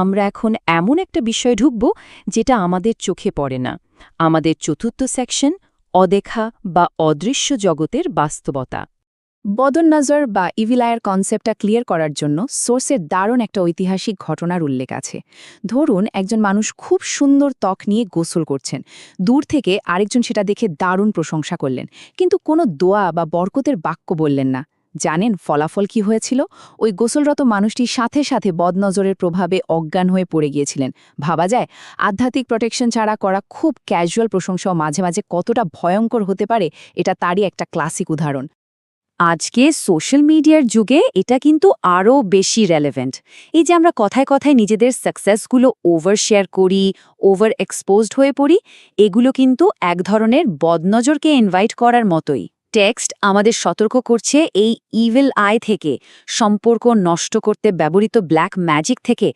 আমরা এখন এমন একটা বিষয় ঢুকব যেটা আমাদের চোখে পড়ে না, আমাদের চতুর্থ সেকশন, অদেখা বা অদৃশ্য জগতের বাস্তবতা। বদননজর বা ইভিলায়ের কনসেপ্টটা ক্লিয়ার করার জন্য সোর্সের দারুণ একটা ঐতিহাসিক ঘটনার উল্লেখ আছে। ধরুন একজন মানুষ খুব সুন্দর ত্বক নিয়ে গোসল করছেন, দূর থেকে আরেকজন সেটা দেখে দারুণ প্রশংসা করলেন, কিন্তু কোনো দোয়া বা বরকতের বাক্য বললেন না। জানেন ফলাফল কি হয়েছিল? ওই গোসলরত মানুষটি সাথে সাথে বদনজরের প্রভাবে অজ্ঞান হয়ে পড়ে গিয়েছিলেন। ভাবা যায় আধ্যাত্মিক প্রোটেকশন ছাড়া করা খুব ক্যাজুয়াল প্রশংসাও মাঝে মাঝে কতটা ভয়ঙ্কর হতে পারে, এটা তারই একটা ক্লাসিক উদাহরণ। আজকে সোশ্যাল মিডিয়ার যুগে এটা কিন্তু আরও বেশি রেলেভেন্ট। এই যে আমরা কথায় কথায় নিজেদের সাকসেসগুলো ওভার শেয়ার করি, ওভার এক্সপোজড হয়ে পড়ি, এগুলো কিন্তু এক ধরনের বদনজরকে ইনভাইট করার মতোই। টেক্সট আমাদের সতর্ক করছে এই ইভিল আই থেকে, সম্পর্ক নষ্ট করতে ব্যবহৃত ব্ল্যাক ম্যাজিক থেকে।